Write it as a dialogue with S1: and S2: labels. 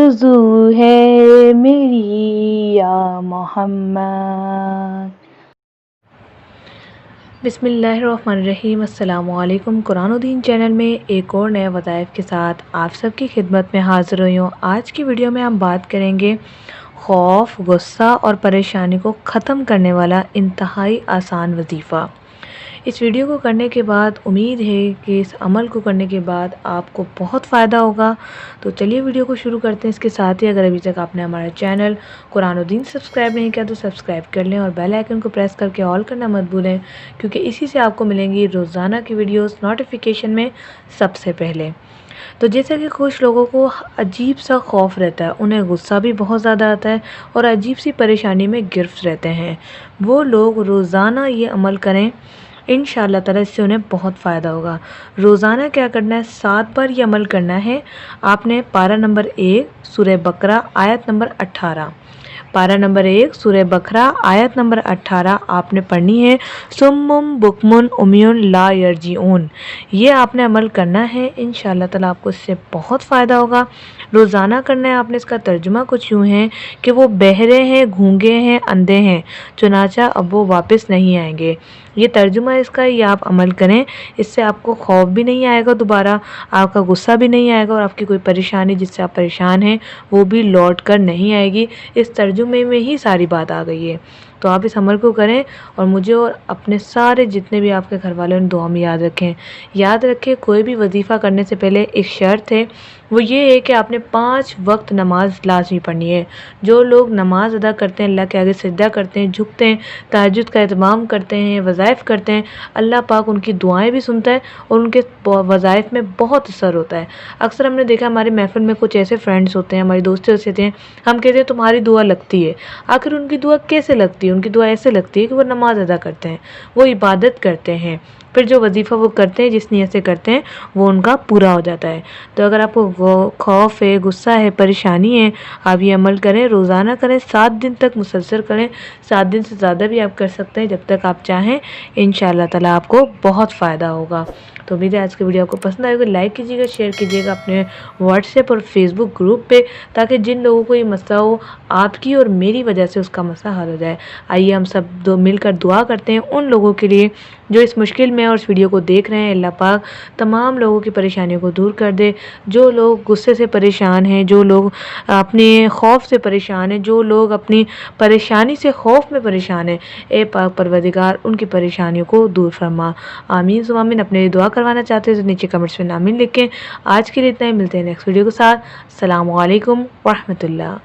S1: آرزو ہے میری یا محمد۔ بسم اللہ الرحمن الرحیم۔ السلام علیکم۔ قرآن و دین چینل میں ایک اور نئے وظائف کے ساتھ آپ سب کی خدمت میں حاضر ہوئی ہوں۔ آج کی ویڈیو میں ہم بات کریں گے خوف، غصہ اور پریشانی کو ختم کرنے والا انتہائی آسان وظیفہ۔ اس ویڈیو کو کرنے کے بعد امید ہے کہ اس عمل کو کرنے کے بعد آپ کو بہت فائدہ ہوگا۔ تو چلیے ویڈیو کو شروع کرتے ہیں۔ اس کے ساتھ ہی اگر ابھی تک آپ نے ہمارا چینل قرآن و دین سبسکرائب نہیں کیا تو سبسکرائب کر لیں اور بیل آئیکن کو پریس کر کے آل کرنا مت بھولیں، کیونکہ اسی سے آپ کو ملیں گی روزانہ کی ویڈیوز نوٹیفیکیشن میں سب سے پہلے۔ تو جیسا کہ کچھ لوگوں کو عجیب سا خوف رہتا ہے، انہیں غصہ بھی بہت زیادہ آتا ہے اور عجیب سی پریشانی میں گرفت رہتے ہیں، وہ لوگ روزانہ یہ عمل کریں، انشاءاللہ تعالی اس سے انہیں بہت فائدہ ہوگا۔ روزانہ کیا کرنا ہے؟ 7 بار یہ عمل کرنا ہے۔ آپ نے پارہ نمبر 1 سورہ بقرہ آیت نمبر 18، پارہ نمبر 1 سورہ بقرہ آیت نمبر 18 آپ نے پڑھنی ہے۔ سمم بکمن امیون لا یرجعون، یہ آپ نے عمل کرنا ہے، انشاءاللہ تعالی آپ کو اس سے بہت فائدہ ہوگا۔ روزانہ کرنا ہے آپ نے۔ اس کا ترجمہ کچھ یوں ہے کہ وہ بہرے ہیں، گونگے ہیں، اندھے ہیں، چنانچہ اب وہ واپس نہیں آئیں گے۔ یہ ترجمہ اس کا، یہ آپ عمل کریں، اس سے آپ کو خوف بھی نہیں آئے گا، دوبارہ آپ کا غصہ بھی نہیں آئے گا، اور آپ کی کوئی پریشانی جس سے آپ پریشان ہیں وہ بھی لوٹ کر نہیں آئے گی۔ اس ترجمے میں ہی ساری بات آ گئی ہے۔ تو آپ اس عمل کو کریں اور مجھے اور اپنے سارے جتنے بھی آپ کے گھر والے ان دعا میں یاد رکھیں۔ یاد رکھیں کوئی بھی وظیفہ کرنے سے پہلے ایک شرط ہے، وہ یہ ہے کہ آپ نے 5 وقت نماز لازمی پڑھنی ہے۔ جو لوگ نماز ادا کرتے ہیں، اللہ کے آگے سجدہ کرتے ہیں، جھکتے ہیں، تہجد کا اہتمام کرتے ہیں، وظائف کرتے ہیں، اللہ پاک ان کی دعائیں بھی سنتا ہے اور ان کے وظائف میں بہت اثر ہوتا ہے۔ اکثر ہم نے دیکھا ہمارے محفل میں کچھ ایسے فرینڈز ہوتے ہیں، ہماری دوست ہوتے ہیں، ہم کہتے ہیں تمہاری دعا لگتی ہے۔ آخر ان کی دعا کیسے لگتی ہے؟ ان کی دعا ایسے لگتی ہے کہ وہ نماز ادا کرتے ہیں، وہ عبادت کرتے ہیں، پھر جو وظیفہ وہ کرتے ہیں جس نیت سے کرتے ہیں وہ ان کا پورا ہو جاتا ہے۔ تو اگر آپ کو خوف ہے، غصہ ہے، پریشانی ہے، آپ یہ عمل کریں، روزانہ کریں، 7 دن تک مسلسل کریں، 7 دن سے زیادہ بھی آپ کر سکتے ہیں، جب تک آپ چاہیں، انشاءاللہ تعالی آپ کو بہت فائدہ ہوگا۔ تو امید ہے آج کی ویڈیو آپ کو پسند آئے گا، لائک کیجیے گا، شیئر کیجیے گا اپنے واٹس ایپ اور فیس بک گروپ پہ، تاکہ جن لوگوں کو یہ مسئلہ ہو، آپ کی اور میری وجہ سے اس کا مسئلہ حل ہو جائے۔ آئیے ہم سب مل کر دعا کرتے ہیں ان لوگوں کے لیے جو اس مشکل میں اور اس ویڈیو کو دیکھ رہے ہیں۔ اللہ پاک تمام لوگوں کی پریشانیوں کو دور کر دے۔ جو لوگ غصے سے پریشان ہیں، جو لوگ اپنے خوف سے پریشان ہیں، جو لوگ اپنی پریشانی سے خوف میں پریشان ہیں، اے پاک پروردگار ان کی پریشانیوں کو دور فرما۔ آمین ثم آمین۔ اپنے لیے دعا کروانا چاہتے ہیں تو نیچے کمنٹس میں آمین لکھیں۔ آج کے لیے اتنا ہی، ملتے ہیں نیکسٹ ویڈیو کے ساتھ۔ السلام علیکم ورحمۃ اللہ۔